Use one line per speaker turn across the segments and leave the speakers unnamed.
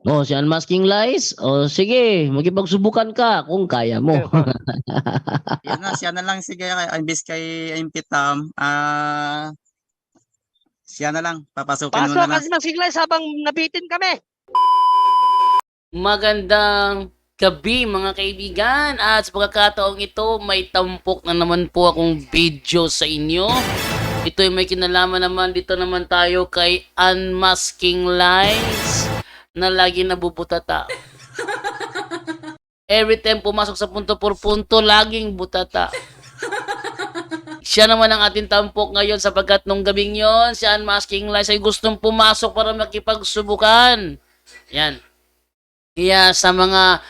Oh, si Unmasking Lies. Oh, sige, makipagsubukan ka kung kaya mo.
Yan na, siya na lang sige imbis kay Impitam. Siya na lang, papasukin mo
Pasok
na lang.
kasi ng signals habang nabitin kami.
Magandang gabi mga kaibigan, at sa pagkakataong ito may tampok na naman po akong video sa inyo. Ito ay may kinalaman naman, dito naman tayo kay Unmasking Lies na lagi nabubutata. Every time pumasok sa punto por punto, laging butata. Siya naman ang ating tampok ngayon sapagkat nung gabing yon, si Unmasking Lies ay gustong pumasok para makipagsubukan. Yan. Kaya sa mga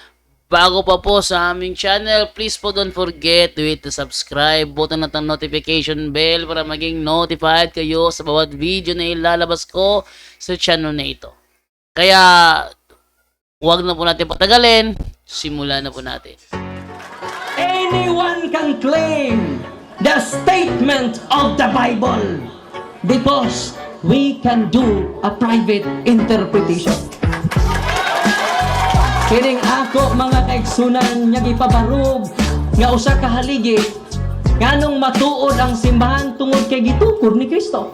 bago pa po sa aming channel, please po don't forget to hit the subscribe button at ang notification bell para maging notified kayo sa bawat video na ilalabas ko sa channel na ito. Kaya, huwag na po natin patagalin, simulan na po natin.
Anyone can claim the statement of the Bible because we can do a private interpretation. Kining ako mga kaigsunan nga gipabarog nga usa ka haligi nganong matuod ang simbahan tungod kay gitukod ni Kristo.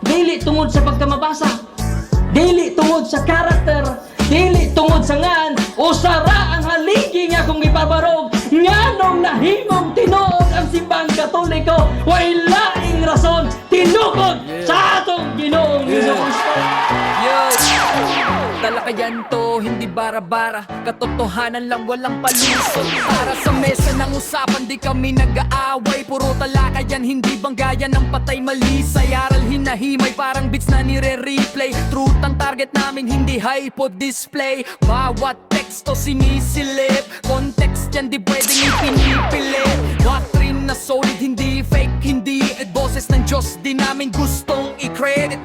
Dili tungod sa pagkamabasa, dili tungod sa karakter, dili tungod sa ngan, usara ang haligi nga kung gipabarog nganong nahimong tinuod ang simbahang Katoliko way laing rason tinukod sa atong Ginoong Hesus Kristo.
Talakayan to, hindi bara-bara. Katotohanan lang, walang palusot. Para sa mesa ng usapan, di kami nag-aaway. Puro talakayan, hindi banggayan ng patay malisay. Aral hinahimay, parang beats na nire-replay. Truth ang target namin, hindi hypo display. Bawat teksto sinisilip, context yan di pwedeng ipinipilit. Doctrine na solid, hindi fake, hindi boses ng Diyos, di namin gustong i-credit.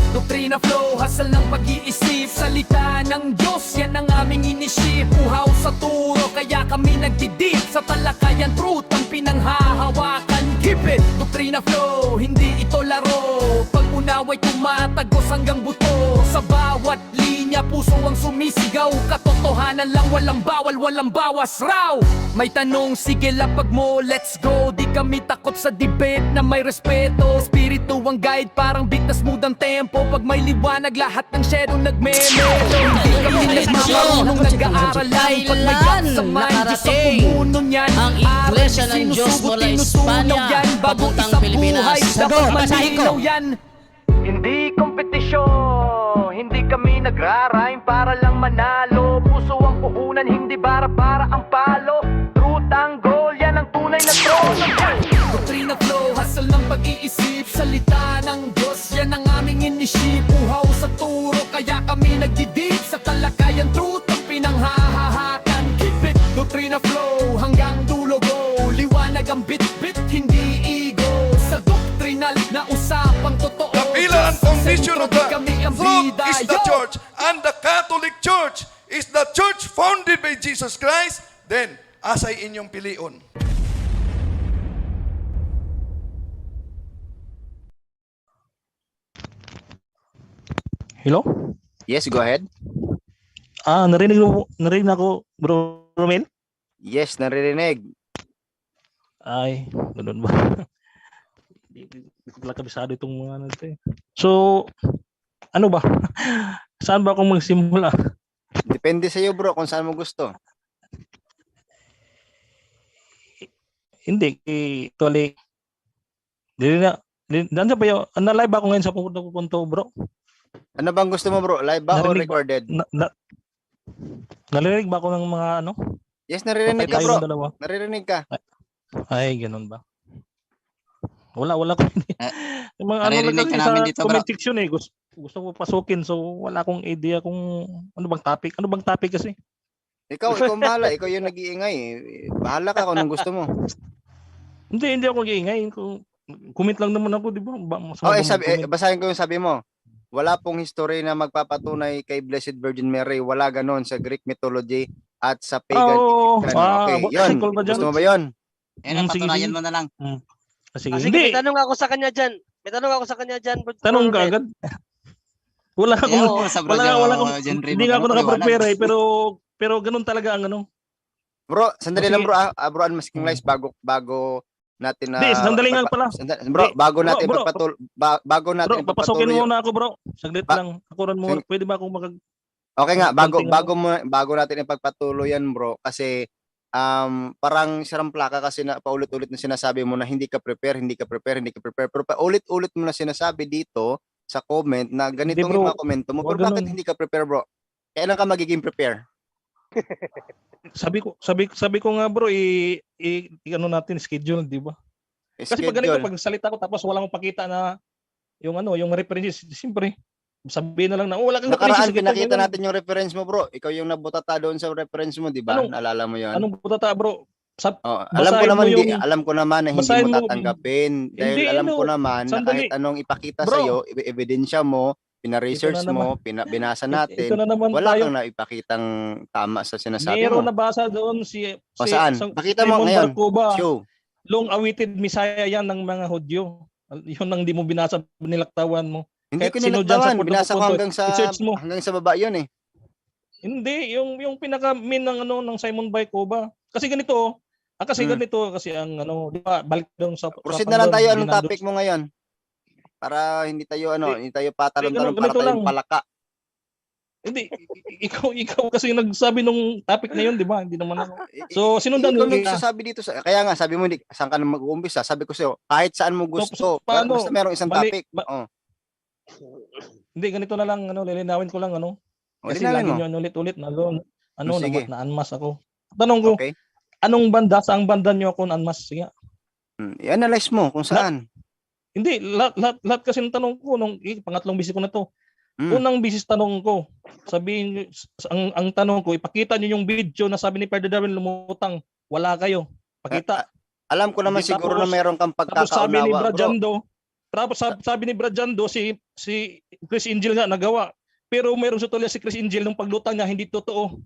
Doktrina flow, hasal ng pag-iisip. Salita ng Diyos, yan ang aming inisip. Uhaw sa turo, kaya kami nagdidip. Sa talakayan, truth ang pinanghahawakan. Keep it! Doktrina flow, hindi ito laro. Pag-unaway tumatagos hanggang buto. Sa bawat linya, puso ang sumisigaw. Katotohanan lang, walang bawal, walang bawas raw. May tanong, sige lapag mo, let's go. Di kami takot sa debate na may respeto. Espiritu ang guide, parang bigtas mood ang tempo. Pag may liwanag, lahat ng shadow nagme-melo. Hindi kami nagmamarunong nag-aaral lang. Pag may gap sa mind, Diyos ang pumuno niyan.
Ang Iglesia ng Diyos mula Espanya, papuntang Pilipinas.
Dapat malinaw yan. Hindi kompetisyon, hindi kami nagrarime para lang manalo. Puso ang puhunan, hindi para ang palo. Truth ang goal, yan ang tunay na trono. Doktrina flow, hasal ng pag-iisip. Salita ng Diyos, yan ang aming inisip. Uhaw sa turo, kaya kami nagdidip. Sa talakayan, truth ang pinanghahahakan. Keep it, doktrina flow, hanggang dulo go. Liwanag ang bit-bit, hindi ego. Sa doktrinal na usapang totoo.
The pillar and foundation of the flock is the church, and the Catholic Church is the church founded by Jesus Christ. Then, asay inyong pilion.
Hello?
Yes, go ahead.
Narinig ako, Bro Romel?
Yes, naririnig.
Ay, ganun ba? Hindi ko pala kabisado itong mga ano ito eh. So, ano ba? Saan ba akong magsimula?
Depende sa iyo, bro, kung saan mo gusto.
Hindi, actually, nandiyan ba yun? Na-live ako ngayon sa punto, bro?
Ano bang gusto mo, bro? Live ba o
Narinig
recorded?
Narinig ba ako ng mga ano?
Yes, naririnig
Patay
ka,
tayo
bro.
ng dalawa.
Naririnig ka.
Ay, ganun ba? Wala ko. Yung mga
Naririnig ka
lang
namin
sa
dito, bro.
comment section eh. Gusto ko pasukin, so wala akong idea kung ano bang topic. Ano bang topic kasi?
Ikaw ang bahala. Ikaw yung nag-iingay. Bahala ka kung anong gusto mo.
Hindi ako giingay. Comment lang naman ako, di ba?
Basahin ko yung sabi mo. Wala pong history na magpapatunay kay Blessed Virgin Mary. Wala ganon sa Greek mythology at sa pagan Egyptian. Okay, yun. Gusto mo ba yun?
Yan ang patunayan mo na lang.
Sige,
Sige, may tanong ako sa kanya dyan. Tanong ka agad.
Wala
Kaya
akong,
ako, sa bro,
wala akong,
John Ray
hindi nga ako
magano,
naka-prepare
paliwanag.
pero ganun talaga ang ano.
Bro, sandali lang
Sige.
bro, bro, Unmasking Lies, bago natin
Hindi, sandali nga pala.
bro,
Hindi,
bago natin
bro,
bago natin
Bro, papasukin
ipagpatuloy.
muna ako, bro. Saglit
Ba-
lang. Ako rin muna. Pwede ba akong
Okay nga,
konting
bago natin ipagpatuloy yan, bro, kasi parang sarang plaka kasi na paulit-ulit na sinasabi mo na hindi ka prepare, pero paulit-ulit mo na sinasabi dito sa comment na ganitong
bro.
yung mga komento mo,
Wag
pero bakit
ganun.
hindi ka prepare, bro? Kailan ka magiging prepare?
Sabi ko nga, bro, ano natin schedule, di ba? Kasi pag ganito, pag salita ko tapos wala mong pakita na yung references, siyempre, sabihin na lang na, wala kang
Nakaraan,
references.
pinakita natin yung reference mo, bro. Ikaw yung nabutata doon sa reference mo, di ba? Naalala mo yun?
Anong putata, bro?
Alam ko naman na hindi mo tatanggapin dahil alam ko naman na kahit anong ipakita sa iyo, ebidensya mo, pina-research mo, binasa natin, wala kang naipakitang tama sa sinasabi mo.
Meron nabasa doon
Saan? Pakita mo ngayon. Show.
Long awaited Messiah yan ng mga Hudyo. Yun ang di mo binasa, nilaktawan mo.
Hindi
Kahit
ko
sino dyan
nilaktawan,
sa
binasa ko
Puerto
hanggang sa baba yun eh.
Hindi, yung pinaka-main ng Simon Baycoba. Kasi ganito, kasi ang di ba, balik doon sa
proceed na lang tayo, anong topic mo ngayon? Para hindi tayo patalon-talon, para tayong palaka.
Hindi, ikaw kasi nagsabi nung topic na yun, di ba? Hindi naman ako. So, sinundan
mo.
mo.
Nagsasabi dito kaya nga, sabi mo, saan ka na mag-uumpisa? Sabi ko sa'yo, kahit saan mo gusto. Basta merong isang topic.
Hindi, ganito na lang, lilinawin ko lang, Kasi
lilinawin
lagi
mo.
nyo ulit-ulit
Sige.
na-unmask ako. Tanong ko,
Okay.
anong banda, saang banda nyo ako na-unmask? Sige.
I-analyze mo kung saan.
Hindi, lahat kasi ng tanong ko, pangatlong bisis ko na to.
Mm.
Unang bisis tanong ko, sabihin, ang tanong ko, ipakita nyo yung video na sabi ni Padre Darwin lumutang, wala kayo. Pakita.
Alam ko naman
Hindi,
siguro na meron kang
Tapos sabi ni
pagkakaunawa, bro.
Brajando, sabi ni Brajando, si Chris Angel nga nagawa. Pero mayroong sutulya si Chris Angel nung paglutang niya, hindi totoo.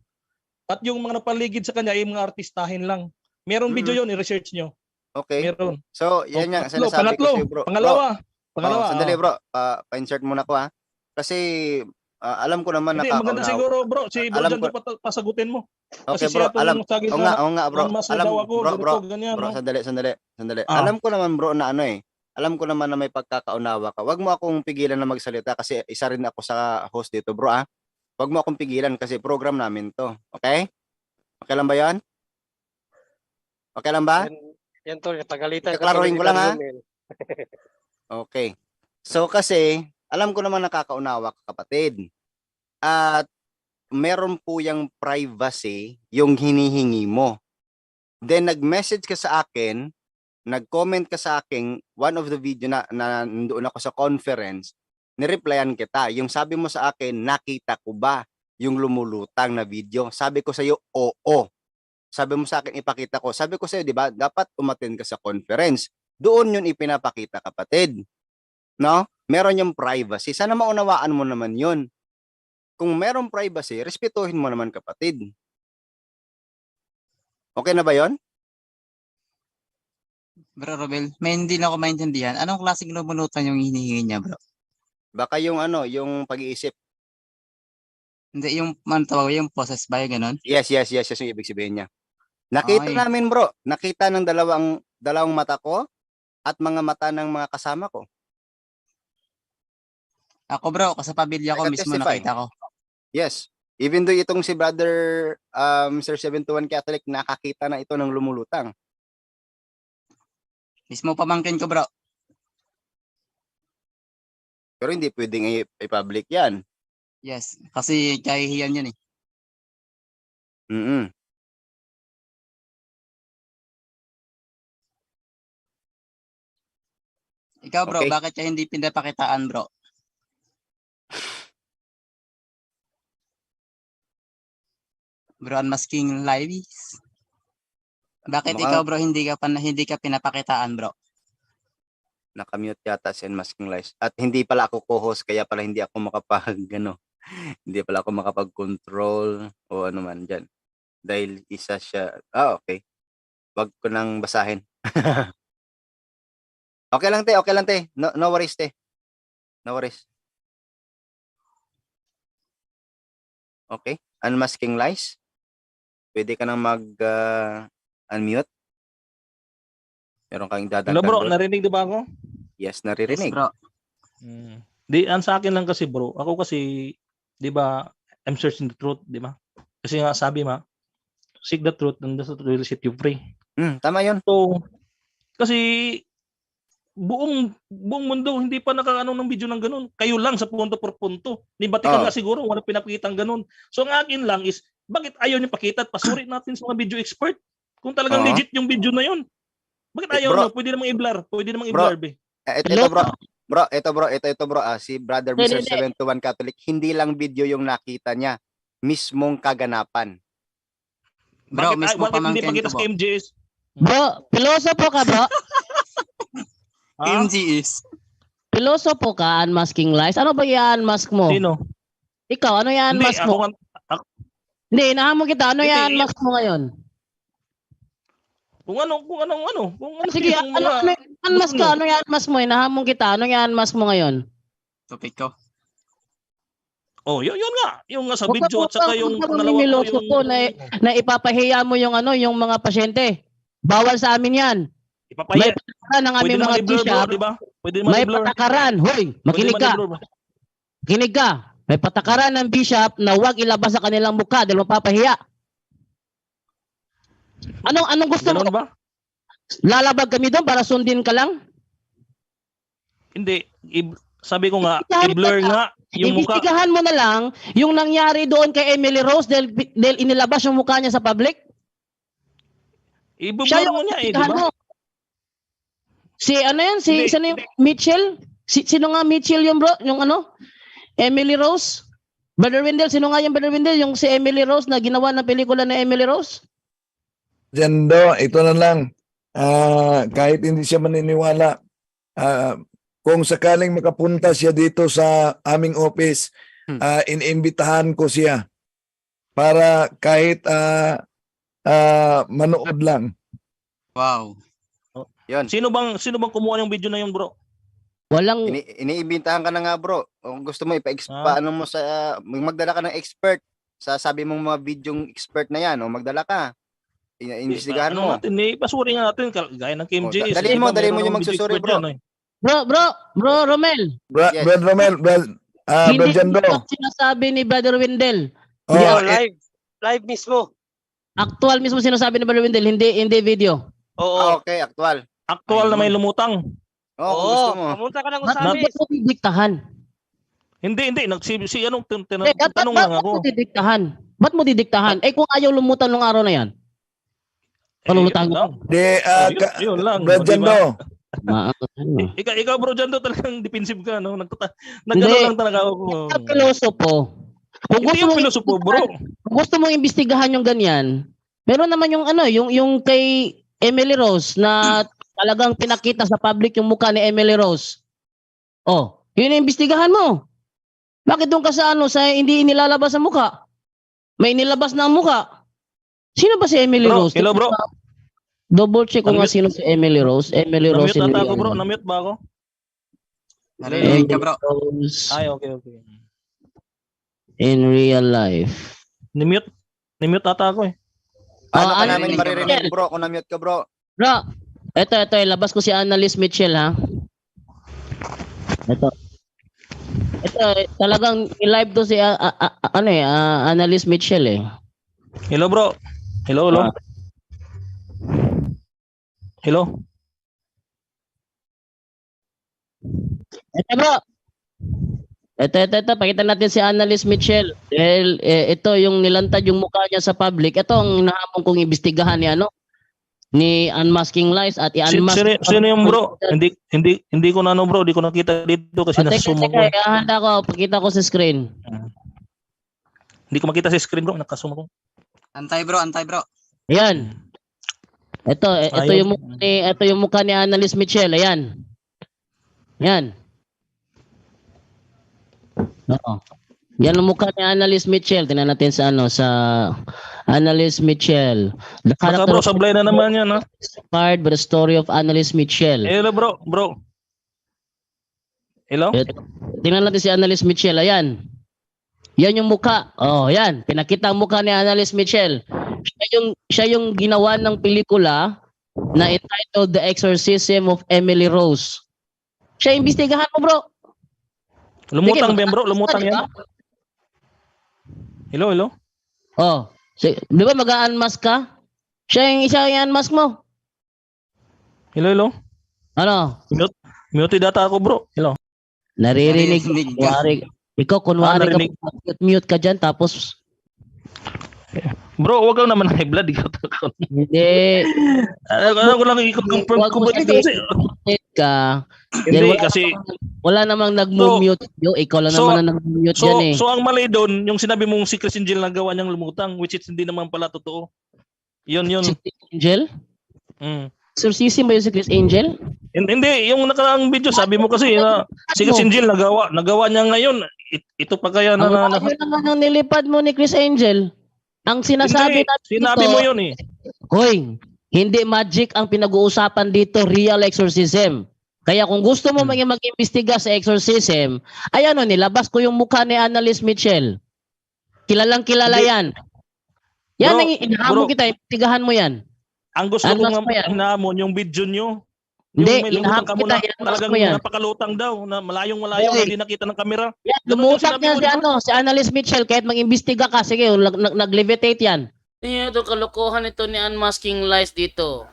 At yung mga napaligid sa kanya ay mga artistahin lang. Merong video yun, i-research nyo.
Okay.
Meron.
So, yan nga sinasabi ko sa'yo, bro.
Pangalawa.
Sandali, bro. Pa-insert muna ko, ha. Kasi, alam ko naman
Hindi, maganda siguro, bro. Si Brajando pasagutin mo.
Okay,
Kasi
bro.
siya
Oo nga, bro.
Bro,
Sandali. Alam ko naman, bro, na alam ko naman na may pagkakaunawa ka. Wag mo akong pigilan na magsalita kasi isa rin ako sa host dito, bro, ah. Wag mo akong pigilan kasi program namin to. Okay? Okay lang ba yan? Okay lang ba?
Yan to, tagalitan.
Kaklaruhin ko lang, ha? Okay. So, kasi, alam ko naman nakakaunawa ka, kapatid. At meron po yung privacy yung hinihingi mo. Then, nag-message ka sa akin, nag-comment ka sa akin, one of the video na nandoon ako sa conference, nireplyan kita. Yung sabi mo sa akin, nakita ko ba yung lumulutang na video? Sabi ko sa iyo, oo. Sabi mo sa akin, ipakita ko. Sabi ko sa iyo, di ba, dapat umattend ka sa conference. Doon yun ipinapakita, kapatid. No? Meron yung privacy. Sana maunawaan mo naman yun. Kung meron privacy, respetuhin mo naman, kapatid. Okay na ba yon?
Bro Robel, may hindi na ako maintindihan. Anong klaseng lumulutan yung hinihingi niya, bro?
Baka yung yung pag-iisip.
Hindi, yung yung process ba yung ganun?
Yes, yung ibig sabihin niya. Nakita namin, bro. Nakita ng dalawang mata ko at mga mata ng mga kasama ko.
Ako, bro, sa pamilya ko mismo nakita ko.
Yes. Even though itong si brother Mr. 721 Catholic nakakita na ito ng lumulutang.
Mismo pamangkin ko, bro.
Pero hindi pwedeng i-public yan.
Yes, kasi kahihiyan yan eh. Ikaw, bro,
Okay.
bakit ka hindi pinapakitaan, bro? Bro, Unmasking Lives. Bakit ikaw, bro, hindi ka pinapakitaan, bro?
Nakamute yata si Unmasking Lies. At hindi pala ako co-host, kaya pala hindi ako hindi pala ako makapag-control o ano man dyan. Dahil isa siya, okay. Wag ko nang basahin. Okay lang, te. No worries, te. No worries. Okay. Unmasking lies. Pwede ka nang mag-unmute. Meron kang
Hello
dadagdag
bro,
doon?
narinig di ba ako?
Yes,
Yes,
naririnig.
bro.
Di, ang sa akin lang kasi bro, ako kasi, di ba, I'm searching the truth, di ba? Kasi nga sabi seek the truth and the truth will set you free.
Tama yun.
So, kasi buong mundo hindi pa nakakaano ng video ng ganun. Kayo lang sa punto por punto. Ni Batikan
Oo.
nga siguro wala pinapakitang ganun. So ang akin lang is bakit ayaw niyo pakita at pasuri natin sa mga video expert kung talagang
Oo.
legit yung video na yun. Bakit ayaw
Bro.
niyo? Pwede namang i-blur. Pwede namang
Bro.
i-blur be.
Ito bro. Bro, ito bro. Si Brother
Hindi,
Mr.
hindi.
721 Catholic, hindi lang video yung nakita niya. Mismong kaganapan.
Bro,
Bakit,
mismo
bakit hindi
pamangkin
pakita
ko,
sa
bro.
MJS?
Bro, pilosopo ka bro?
KMG is.
Pilosopo ka, unmasking lies? Ano ba i-unmask mo?
Sino?
Ikaw, ano
Hindi,
i-unmask
ako
mo?
nga,
Hindi, inahamon kita. Ano
Hindi,
i-unmask mo ngayon?
kung ano.
Sige,
yung
ano
mga-
i-unmask ka? Ano i-unmask mo? Inahamon kita. Ano i-unmask mo ngayon?
Topic ko.
Oh, yun nga. Yung nga sa
Huwag ka-
video at saka yung
huwag ka
pangalawa ko
mamimilosopo na ipapahiya mo yung yung mga pasyente. Bawal sa amin yan. May
ipapaya.
patakaran ng
Pwede
aming
naman
mga
i-blur bro,
bishop.
di ba? Pwede naman
May
i-blur.
patakaran. Hoy, makinig ka. Kinig ka. May patakaran ng bishop na huwag ilabas sa kanilang mukha dahil mapapahiya. Anong gusto mo?
Ganun ba?
Lalabag kami doon para sundin ka lang?
Hindi. Sabi ko nga, i-blur nga yung mukha.
Ibisigahan mo na lang yung nangyari doon kay Emily Rose dahil inilabas yung mukha niya sa public.
I-blur
Siya yung
mo niya eh, di
ibisigahan
ba?
mo. Si ano yan?
Hindi,
Sino yung Mitchell? Sino nga Mitchell yung bro? Yung Emily Rose? Brother Wendell, sino nga yung Brother Wendell? Yung si Emily Rose na ginawa ng pelikula na Emily Rose?
Jando, ito na lang. Kahit hindi siya maniniwala, kung sakaling makapunta siya dito sa aming office, iniimbitahan ko siya para kahit manood lang.
Wow.
Yun.
Sino bang kumuha ng video na yung bro?
Walang
Iniimbitahan ka na nga bro. Kung gusto mo paano mo magdala ka ng expert. Sabi mong mga videong expert na yan, magdala ka. Imbestigahan mo.
Natin, pasuri nga natin, gaya ng KMJS.
Dali mo yung magsusuri bro.
Bro Romel.
Yes.
Brad Romel, Brad
Hindi
Jando.
ito sinasabi ni Brother Wendell.
Oh,
Live mismo.
Actual mismo sinasabi ni Brother Wendell, hindi video.
Oo.
Okay, aktual.
Actual na may lumutang.
Kung gusto mo.
Pumunta ka ng
Bakit
Usamis.
mo didiktahan?
Hindi. Anong
Bakit
tanong lang ako.
mo didiktahan? Ba't mo didiktahan? Kung ayaw lumutang nung araw na yan. Panulutang
Yun
mo.
lang. Yun lang.
Brad
Di ba?
Jando.
Ikaw bro Jando talagang defensive ka, no? Nagano
Hindi.
lang talaga ako.
Pilosopo. Kung
Hindi yung pilosopo, bro.
Kung gusto mong imbestigahan yung ganyan, meron naman yung kay Emily Rose na talagang pinakita sa public yung mukha ni Emily Rose. Oh, yun yung imbestigahan mo. Bakit doon ka sa sa hindi inilalabas ang mukha? May inilabas na ang mukha. Sino ba si Emily
Bro,
Rose?
hello bro.
Double check ko nga
Namute-
sino si Emily Rose. Emily Rose.
Na-mute ata ako bro. Na-mute ba ako?
Narinig ka bro.
Rose
Ay, okay.
in real life.
Ni-mute ata ako eh.
Paano ka
ano
namin
yun?
maririnig bro kung na-mute ka bro?
Bro, ito, labas ko si Annalise Mitchell, ha? Ito, talagang i-live to si, Annalise Mitchell, eh.
Hello bro. Hello. Hello.
Ito, bro. Ito, pakita natin si Annalise Mitchell. Dahil, ito, yung nilantad yung mukha niya sa public. Ito ang nahamon kong imbestigahan ni Unmasking Lies at i-unmask.
Sino yung bro? Hindi ko na bro, hindi ko nakita dito kasi nasa Zoom ko.
Handa ko, pakita ko sa screen.
Hindi ko makita sa screen bro, naka-zoom ko.
Antay bro.
Ayan. Ito
Ayun.
yung mukha ni Annalise Mitchell. Ayan. Yan. Oo. Yan ang mukha ni Annalise Mitchell. Tingnan natin sa Annalise Mitchell. The
Baka bro, sablay na naman yan ha.
inspired by the story of Annalise Mitchell.
Hello bro. Hello?
Tingnan natin si Annalise Mitchell. Ayan. Yan yung mukha. Oh, yan. Pinakita ang mukha ni Annalise Michel. Siya yung ginawa ng pelikula na entitled The Exorcism of Emily Rose. Siya imbestigahan mo, bro.
Lumutang,
Sige,
bro. Lumutang yan. Hello.
Oh, di ba mag-unmask ka? Siya yung unmask mo.
Hello.
Ano?
Mute data ako, bro. Hello.
Naririnig.
Naririnig ka.
Kunwari ka,
narinig.
mute ka dyan, tapos
Bro, wag kang naman high blood. Ikaw.
hindi.
Ano ko lang i-confirm
Wag
ko
mo
ba dito kasi.
ka.
Hindi, kasi
Wala namang nag-mute. Ikaw lang naman ang nag-mute dyan eh.
So ang mali doon, yung sinabi mong si Chris Angel na gawa niyang lumutang, which is hindi naman pala totoo. Yun.
Si Chris Angel?
Mm.
Exorcism ba yun si Chris Angel?
Hindi, yung nakaraang video, sabi mo kasi na si Chris Angel nagawa niya ngayon. Ito pa kaya na
Yun naman ang nilipad mo ni Chris Angel. Ang sinasabi
Hindi,
natin
sinabi
dito,
mo yun eh.
Hoy, hindi magic ang pinag-uusapan dito, real exorcism. Kaya kung gusto mo mag-imbestiga sa exorcism, ayan o, nilabas ko yung mukha ni Annalise Michel. Kilalang kilala
Hindi.
yan. Yan
Bro,
ang inahamon
bro.
kita, imbestigahan mo yan.
Ang gusto
Ano
ko
mas pa yan?
nga hinahamon yung video nyo.
Hindi,
Yung may lumutang ka
inahamon
muna,
kita, inamas
talagang
mo yan.
napakalutang daw, na malayong-malayo,
Hoy.
hindi nakita ng kamera.
Yan,
Ganun yung
lumutak
sinabi
niya
mo,
si,
di ba?
si Annalise Michel, kahit mag-imbestiga ka, sige, nag-levitate yan.
Tingnan ito, kalokohan ito ni Unmasking Lies dito.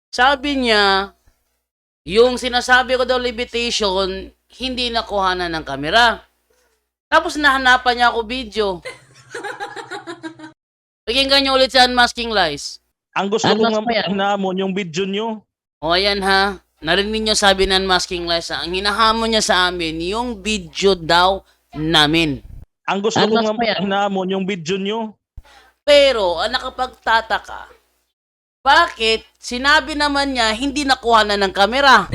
Sabi niya, yung sinasabi ko daw levitation, hindi nakuhanan ng kamera. Tapos nahanapan niya ako video. Pakinggan niyo ulit sa Unmasking Lies.
Ang gusto ko
Unmask
nga
mo yan.
hinahamon yung video nyo.
O ayan ha, narinig niyo sabi ng Unmasking Lies ha, ang hinahamon niya sa amin, yung video daw namin.
Ang gusto ko
Unmask
nga
mo yan.
hinahamon yung video nyo.
Pero, ang nakapagtataka, bakit sinabi naman niya hindi nakuha na ng kamera?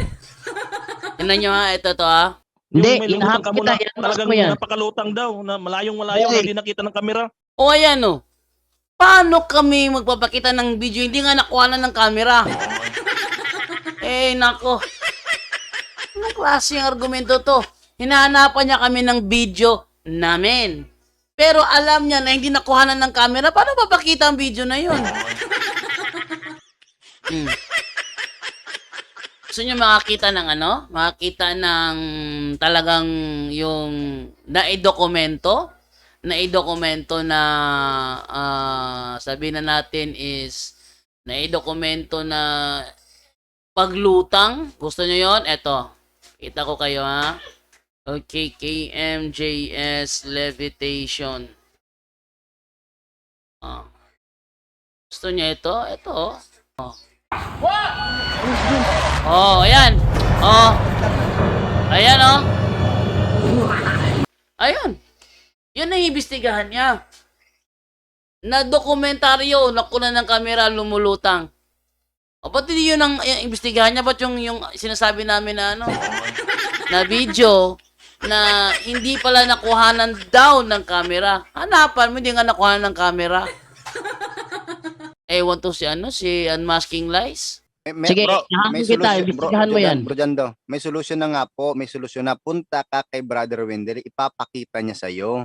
Tingnan niyo ha, ito to ha.
Hindi,
Yung may lumutang ka
inahamon
muna,
kita, inamas
talagang
mo yan.
napakalutang daw, na malayong-malayo,
Hoy.
hindi nakita ng kamera.
O ayan o. Paano kami magpapakita ng video? Hindi nga nakuha na ng camera. Nako. Anong klaseng argumento to? Hinahanapan niya kami ng video namin. Pero alam niya na hindi nakuha na ng camera. Paano papakita ang video na yun? Gusto niyo makakita ng ano? Makakita ng talagang yung naidokumento? Naidokumento na sabihin na natin is naidokumento na paglutang. Gusto niyo yon? Eto. Kita ko kayo ha. Okay, KMJS levitation. Gusto niyo ito? Ito. Ayan. Ayan Ayun. Yun ang imbestigahan niya. Na dokumentaryo, nakuha ng kamera, lumulutang. O, ba't hindi yun ang imbestigahan niya? Ba't yung sinasabi namin na na video na hindi pala nakuhanan daw ng kamera? Hanapan mo, hindi nga nakuhanan ng kamera. Ewan to si Unmasking Lies.
Sige, inahamon kita, imbestigahan mo yan.
Bro Jando, may solusyon na nga po, may solusyon na punta ka kay Brother Wendell, ipapakita niya sa'yo.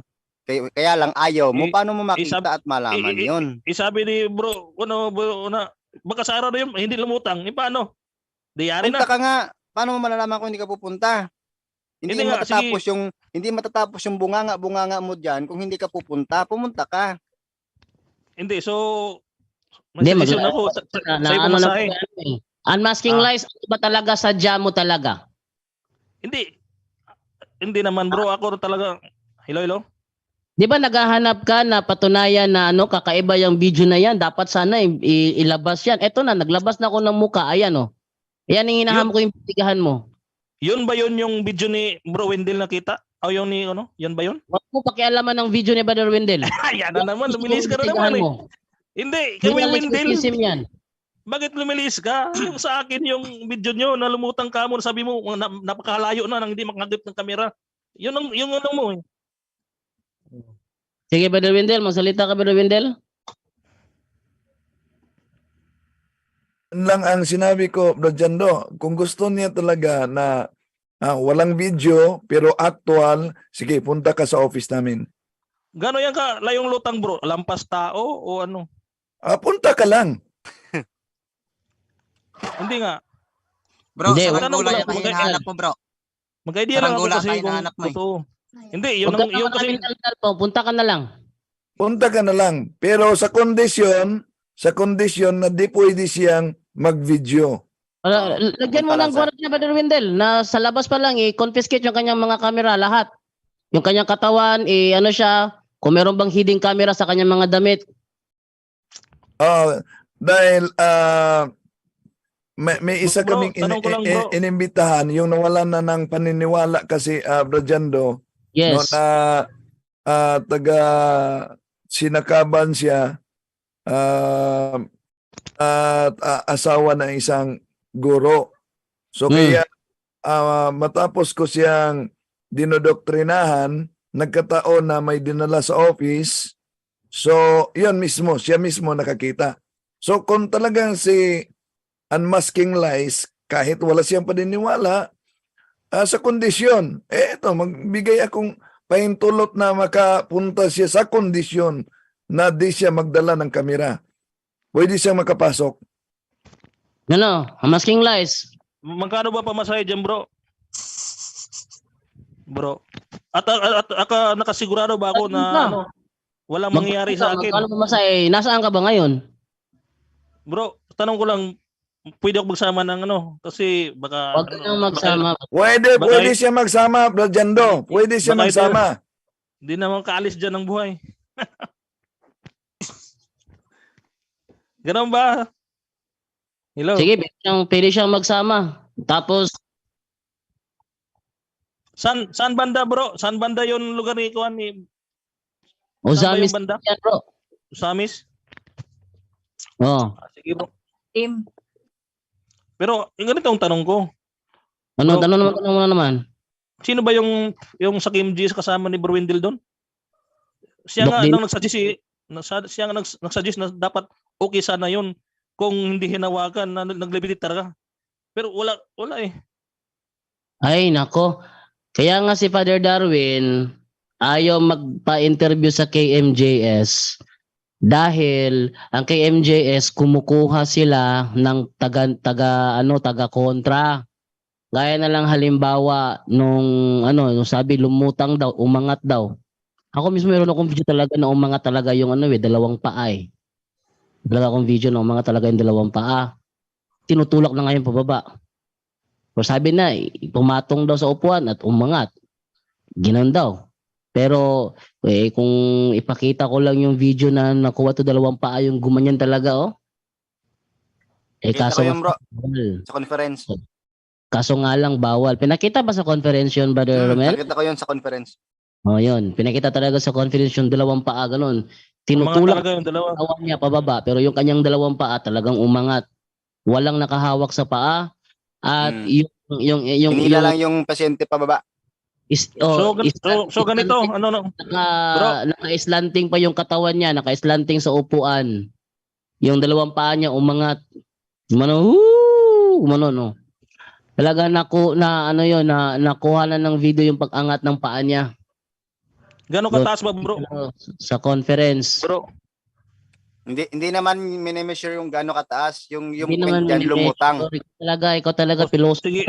Kaya lang ayaw mo, paano mo makita at malaman yun?
Isabi ni bro, baka sa araw na yun, hindi lumutang. Paano? Diyari
Punta
na.
ka nga, paano mo malalaman kung hindi ka pupunta? Hindi
Hindi nga,
matatapos yung bunganga mo diyan kung hindi ka pumunta ka.
Hindi, so
Hindi,
mag-session ako sa iyo pumasahe.
Unmasking Lies, ano ba talaga sadya mo talaga?
Hindi naman bro, ako talaga. Hello?
Di ba naghahanap ka na patunayan na kakaiba yung video na yan? Dapat sana ilabas yan. Eto na, naglabas na ako ng muka. Ayan Ayan ang hinahamon ko yung investigahan mo.
Yun ba yun yung video ni Bro Wendell nakita? O yung ni Yun ba yun?
Huwag mo pakialaman ng video ni Brother Wendell.
Ayan na naman, lumilis ka na naman eh. Hindi, kami Wendell.
Yan.
Bakit lumilis ka? Yung sa akin yung video nyo na lumutang ka mo, sabi mo napakalayo na nang hindi makagip ng kamera. Yun ang mo eh.
Sige, Brother Wendell, magsalita ka, Brother Wendell.
Yun lang ang sinabi ko, Bro Jando, kung gusto niya talaga na walang video pero actual, sige, punta ka sa office namin.
Gano'n yan ka layong lutang bro? Lampas tao o ano?
Punta ka lang.
Hindi nga.
Bro,
Hindi,
saranggola
wag-
yan ang
wag-
hinahanap mo, bro.
Mag-idea lang ako
Saranggola
kasi
tayo
kung
hinahanap mo eh.
totoo. Hindi, yun,
Huwag ka
yun
naman
kasi...
kami daldal po. Punta ka na lang.
Punta ka na lang. Pero sa kondisyon na di pwede siyang mag-video.
Lagyan mo
punta lang,
ng gwardiya, Brother Wendell, na sa labas pa lang, i-confiscate yung kanyang mga kamera, lahat. Yung kanyang katawan, ano siya, kung meron bang hiding camera sa kanyang mga damit.
Dahil may isa
Bro,
kaming
tanong ko lang, bro.
inimbitahan, yung nawalan na ng paniniwala kasi Brajando, no,
Yes.
na taga sinakaban siya at asawa ng isang guro. So kaya matapos ko siyang dinodoktrinahan, nagkataon na may dinala sa office. So, yun mismo, siya mismo nakakita. So, kung talagang si Unmasking Lies, kahit wala siyang paniniwala, sa kondisyon, ito, magbigay akong pahintulot na makapunta siya sa kondisyon na di siya magdala ng kamera. Pwede siyang makapasok.
Ano? Masking lies.
Magkano ba pamasahe dyan, bro? Bro. At nakasigurado ba ako na ano, walang mangyayari sa akin?
Magkano masay? Nasaan ka ba ngayon?
Bro, tanong ko lang, pwede ako magsama ng ano? Kasi baka...
Huwag ka nang magsama.
Pwede siya magsama, Brajando. Pwede siya
Baka ito-
magsama.
Hindi naman kaalis dyan ng buhay. Ganun ba? Hello?
Sige, pwede siyang magsama. Tapos,
Saan banda, bro? Saan banda yung lugar ni Kuan ni
Ozamis
Saan ba yung banda?
yan, bro.
Samis?
Oh.
Sige, bro.
Team.
Pero yung ganito ang tanong ko.
Ano,
Bro,
tanong mo naman.
Sino ba yung sa Kim G's kasama ni Bro Wendell doon? Siya
Doc
nga
Din.
nang siya nga nagsuggest na dapat okay sana yun kung hindi hinawakan na naglibidit talaga. Pero wala eh.
Ay, nako. Kaya nga si Father Darwin ayaw magpa-interview sa KMJS dahil ang KMJS kumukuha sila ng taga kontra. Gaya na lang halimbawa nung sabi lumutang daw, umangat daw. Ako mismo meron akong video talaga na umangat talaga yung dalawang paa eh. Talaga akong video na umangat talaga yung dalawang paa. Tinutulak na ngayon pababa. So sabi na, pumatong daw sa upuan at umangat. Ginan daw. Pero kung ipakita ko lang yung video na nakuha to dalawang paa yung gumanyan talaga
Kita
kaso
ko yun, bro.
bawal.
Sa conference.
Kaso nga lang bawal. Pinakita ba sa conference yun, Brother Romel?
Nakita ko yun sa conference.
Oh, yun. Pinakita talaga sa conference yung dalawang paa ganun.
Umangat
Tinutulak
talaga yung dalawa.
katawan niya pababa pero yung kanyang dalawang paa talagang umangat. Walang nakahawak sa paa at yung
Hinila lang yung pasyente pababa.
So ganito,
naka-slanting pa yung katawan niya, naka-slanting sa upuan. Yung dalawang paa niya umangat. No. Talaga nakuha na ng video yung pag-angat ng paa niya.
Gano'ng kataas ba, bro?
Sa conference.
Bro,
Hindi naman minimeasure yung gaano kataas, yung
Hindi naman
dyan lumutang.
Ikaw talaga piloso.
sige.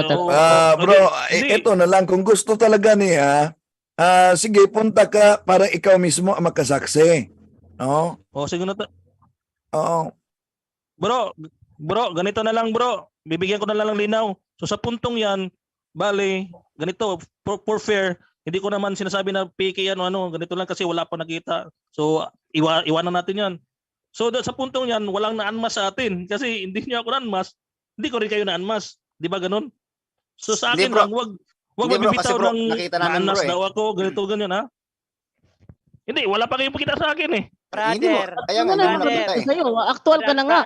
Bro, ito na lang. Kung gusto talaga niya, sige, punta ka para ikaw mismo ang makasaksi. No?
sige na
Oo.
Bro, ganito na lang, bro. Bibigyan ko na lang ng linaw. So sa puntong yan, bale, ganito, for fair, hindi ko naman sinasabi na PK ganito lang kasi wala pa nakita. So iwanan natin yan. So sa puntong yan, walang na-unmask sa atin kasi hindi niyo ako na-unmask, hindi ko rin kayo na-unmask. Di ba ganun? So sa akin
Hindi, bro.
lang, wag
Hindi, bro,
magbibitaw
kasi, bro,
ng
nakita namin, bro,
na-unmask
eh.
daw ako, ganito, ganyan ha. Hindi, wala pa kayo pakita sa akin eh.
Hindi mo.
Brother.
Kaya nga, hindi mo
Brother.
nakita eh.
Sa'yo, actual ka na nga.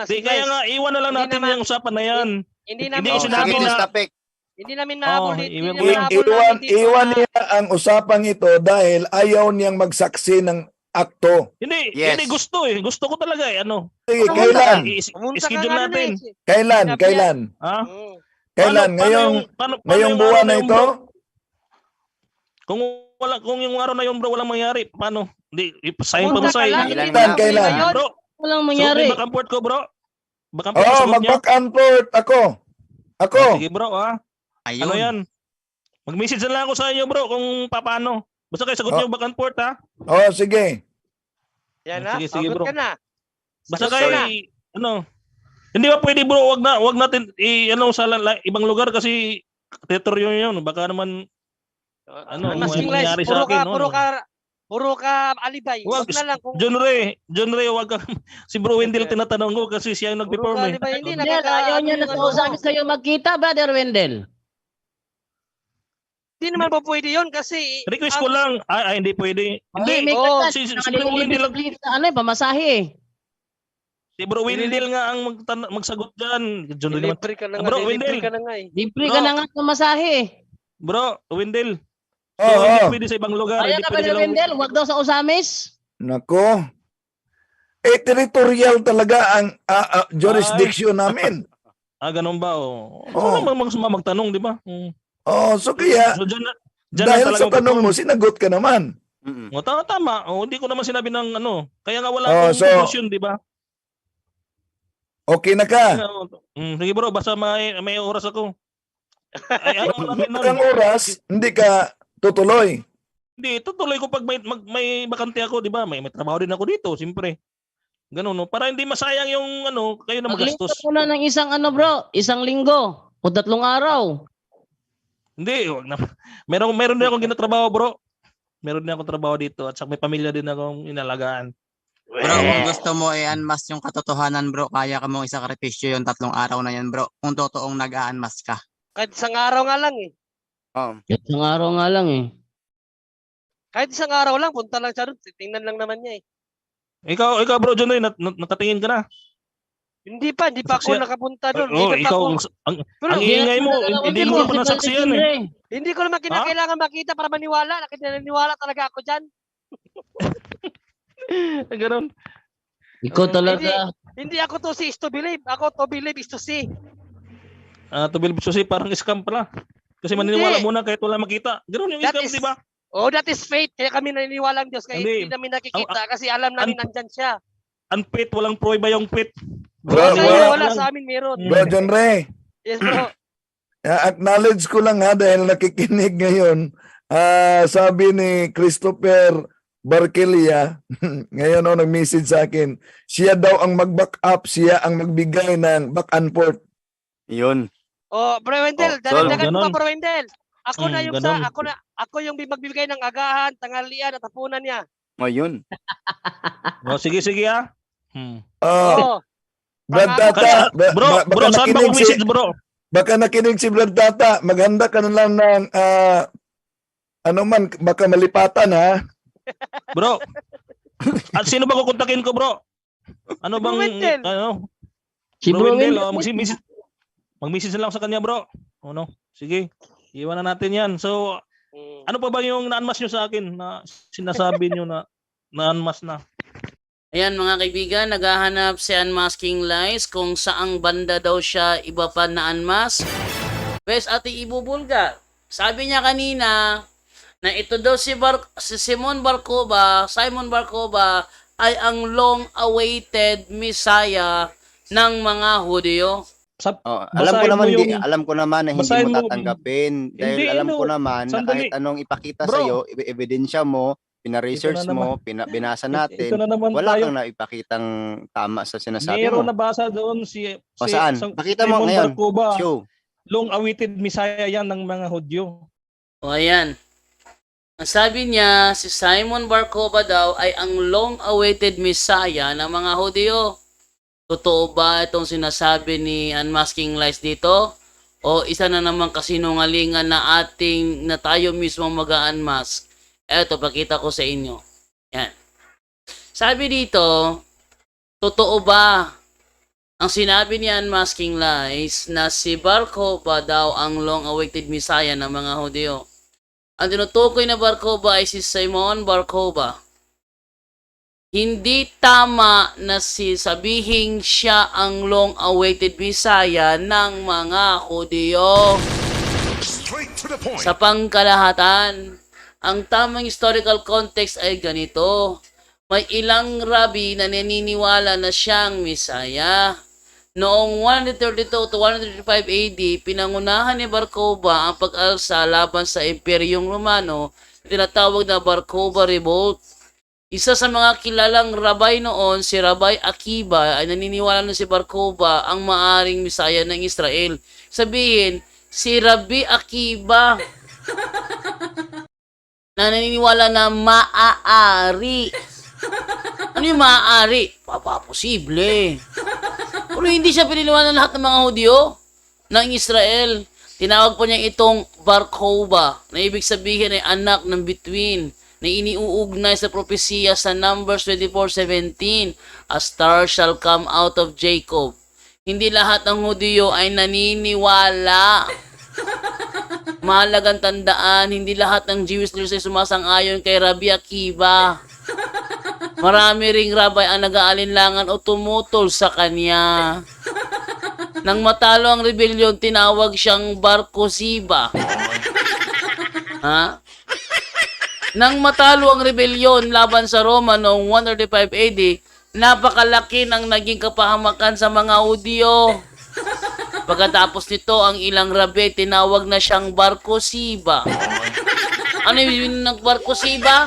Di, kaya nga, iwan na lang
Hindi
natin
naman-
yung usapan na yan.
Hindi
Hindi
namin
ko
Oh,
sinabi
sige,
na-
just topic.
Hindi namin nahabol
Oh,
dito.
iwan
Hindi
mo
namin nahabol namin dito
Iwan
na-
niya ang usapang ito dahil ayaw niyang magsaksi ng akto.
Hindi,
Yes.
hindi gusto eh. Gusto ko talaga eh.
Sige,
Pumunta
kailan?
Pumunta ka
I-schedule
nga
natin.
rin eh.
Kailan?
Sinabi
Kailan?
Ha?
Mm.
Kailan?
Paano
Ngayong
paano
ngayong
yung
buwan
araw
na
yung
ito?
bro? Kung kung yung araw na yun bro walang mangyari, paano? Hindi ipasahin pa
Punta ka
masay.
lang,
Kailan
hindi
nga?
ba
Kailan?
yun?
Bro,
Walang
so
mangyari.
back and forth ko bro. Back and forth
Oh,
sagot niyo.
mag-back and forth ako. Ako.
Sige bro ha.
Ayun.
Ano yan? Mag-message na lang ako sa inyo bro kung paano. Basta kayo sagot niyo back and forth ha.
Oh, sige.
Yan na,
Sige, sige,
sagot
bro.
ka na.
Basta
Sagot
kayo
ka na.
ano. Hindi ba pwede bro, wag natin ano sa ibang lugar kasi teritoryo yun. Baka naman ano,
Masking
mangyari
lies,
sa akin, no?
puro ka alibay.
Wag,
Wag na lang kung
John Ray, wag ka. Si Bro Wendell tinatanong ko kasi siya yung
puro
nag-perform
ka
eh.
alibay. Hindi,
Wendell, ayaw niya na sa usamis kayo magkita, Brother Wendell.
Hindi naman po pwede yun kasi
Request ko lang. Ay, hindi pwede. Hindi.
May
oh,
Si Bro Wendell,
ano eh, pamasahe eh.
si Bro Wendell nga ang magsagot diyan. John Ray naman.
delivery ka na nga,
Bro,
delivery
Wendell.
ka na nga eh.
Libre ka na nga pamasahe eh.
Bro Wendell. So,
Oo.
hindi pwede sa ibang lugar.
Ayaw
Hindi
ka,
pwede
Brother
sa
Wendell, wag daw sa usamis.
Nako. Territorial talaga ang jurisdiction namin.
ganun ba? Oh.
Oo.
Magtanong, di ba?
Oh, so kaya
So, dyan
dahil
na
sa tanong mo, sinagot ka naman.
Mm-mm.
O, tama. O, hindi ko naman sinabi ng ano. Kaya nga wala
Oh,
akong
so-
conclusion, di ba?
Okay na ka.
Sige bro, basta may oras ako. Ay, marami nun.
Ang oras, hindi ka tutuloy.
Hindi, tutuloy ko pag may bakante ako, di ba? May trabaho din ako dito, siyempre. Ganun, no? Para hindi masayang yung ano, kayo na
Maglingkod
magastos.
muna ng isang ano bro, isang linggo o 3 araw.
Hindi, wag na. Meron din akong ginatrabaho, bro. Meron din akong trabaho dito at saka may pamilya din akong inalagaan.
Bro, kung gusto mo i-unmask yung katotohanan bro, kaya ka mong isakripisyo yung 3 araw na yan bro. Kung totoong nag-unmask ka.
Kahit isang araw nga lang eh.
Oh.
Isang araw nga lang eh.
Kahit isang araw lang, punta lang siya doon. Tingnan lang naman niya eh.
Ikaw bro, John Ray, nakatingin ka na.
Hindi pa ako
Saksiyan.
nakapunta doon.
Oh,
Hindi pa
ikaw,
ako-
ang ingay mo, hindi mo pa nasaksiyan eh.
Hindi ko naman kinakailangan makita para maniwala. Naniniwala talaga ako dyan.
Ganun.
Ikaw talaga.
Hindi ako to see is to believe. Ako to believe is to see.
To believe to see, parang scam pala. Kasi
Hindi.
maniniwala muna kahit wala makita. Ganun yung
That
scam,
is-
di ba?
Oh, that is faith. Kaya kami naniniwala ng Diyos. Kaya
Hindi.
hindi namin nakikita kasi alam namin nandyan siya.
Unfit, walang prueba yung fit.
Bro,
Sa
bro.
iyo, wala, sa amin meron.
Bro, John Ray,
Yes, bro.
acknowledge ko lang ha dahil nakikinig ngayon. Sabi ni Christopher Barkelia, ngayon nag-message sa akin, siya daw ang mag-back up, siya ang magbigay ng back and forth.
Yun.
Oh, Bro Wendell,
Oh,
dalagan
ganun.
mo Bro Wendell. Ako na yung
ganun.
ako yung magbibigay ng agahan, tanghalian at hapunan niya.
Oh, yun.
Sige ha.
Oh.
Brad
Pangako
Tata,
Bro, saan ba kong message, bro?
baka nakinig si Brad Tata, maghanda ka na lang ng ano man, baka malipatan ha.
Bro. At sino ba kukontakin ko, bro? Ano
Bro
bang
Wendell.
ano?
Si
Bro
Bro
Wendell,
Wendell.
mag-message na lang sa kanya, bro. Ano? Sige. Iwan na natin 'yan. So, ano pa ba yung na-unmask nyo sa akin na sinasabi nyo na na-unmask na?
Ayan mga kaibigan, naghahanap si Unmasking Lies kung saang banda daw siya iba pa na unmask. Pwes ate ibubulga. Sabi niya kanina na ito daw si Simon Barcoba ay ang long-awaited Messiah ng mga Hudyo.
Oh,
Basahin mo
alam ko naman na hindi
basahin
mo
mo-
tatanggapin dahil
Hindi,
alam ko
ano,
naman na
sandali.
kahit anong ipakita
Bro.
sa iyo, ebidensya mo, pina-research
Ito na
mo, binasa
Ito
natin,
na naman
wala
tayo.
kang naipakitang tama sa sinasabi
Meron
mo.
nabasa doon si
O saan?
isang
Pakita mo
Simon
ngayon.
Barcoba.
Show.
Long-awaited Messiah yan ng mga Hudyo.
O ayan. Ang sabi niya, si Simon Barcoba daw ay ang long-awaited Messiah ng mga Hudyo. Totoo ba itong sinasabi ni Unmasking Lies dito? O isa na naman kasinungalingan na tayo mismo mag-unmask? Eto, pakita ko sa inyo. Yan. Sabi dito, totoo ba ang sinabi ni Unmasking Lies na si Barcoba daw ang long-awaited Messiah ng mga Hudyo? Ang tinutukoy na Barcoba ay si Simon Barcoba. Hindi tama na sabihin siya ang long-awaited Messiah ng mga Hudyo. Sa pangkalahatan, Ang tamang historical context ay ganito. May ilang rabi na naniniwala na siyang Misaya. Noong 132 to 135 AD, pinangunahan ni Bar Kokhba ang pag-alsa laban sa Imperyong Romano, tinatawag na Bar Kokhba Revolt. Isa sa mga kilalang rabay noon, si Rabbi Akiba, ay naniniwala na si Bar Kokhba ang maaring Misaya ng Israel. Sabihin, si Rabbi Akiba na naniniwala na maaari. Ano yung maaari? Posible. Pero hindi siya piniliwanag ng lahat ng mga Hudyo ng Israel. Tinawag po niya itong Bar Kokhba, na ibig sabihin ay anak ng bituin, na iniuugnay sa propesiya sa Numbers 24:17, a star shall come out of Jacob. Hindi lahat ng Hudyo ay naniniwala. Mahalagang tandaan, hindi lahat ng Jewish leaders ay sumasang-ayon kay Rabbi Akiba. Marami ring rabay ang nag-aalinlangan o tumutol sa kanya. Nang matalo ang rebellion, tinawag siyang Bar Kokhba. Ha? Nang matalo ang rebellion laban sa Roma noong 135 AD, napakalaki ng naging kapahamakan sa mga Hudyo. Pagkatapos nito, ang ilang rabi tinawag na siyang Bar Kokhba. Ano yung ng Bar Kokhba?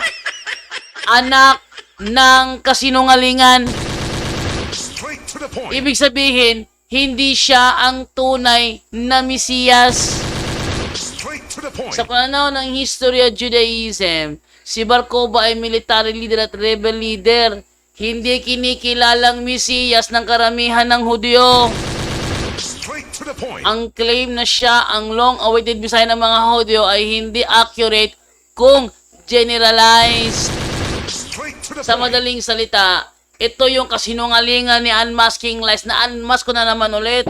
Anak ng kasinungalingan. Ibig sabihin, hindi siya ang tunay na Mesiyas. Sa pananaw ng history of Judaism, si Bar Kokhba ay military leader at rebel leader. Hindi kinikilalang Mesiyas ng karamihan ng Hudyo. Ang claim na siya ang long-awaited Messiah ng mga Hudyo ay hindi accurate kung generalized. Sa madaling salita, ito yung kasinungalingan ni Unmasking Lies. Na-unmask ko na naman ulit.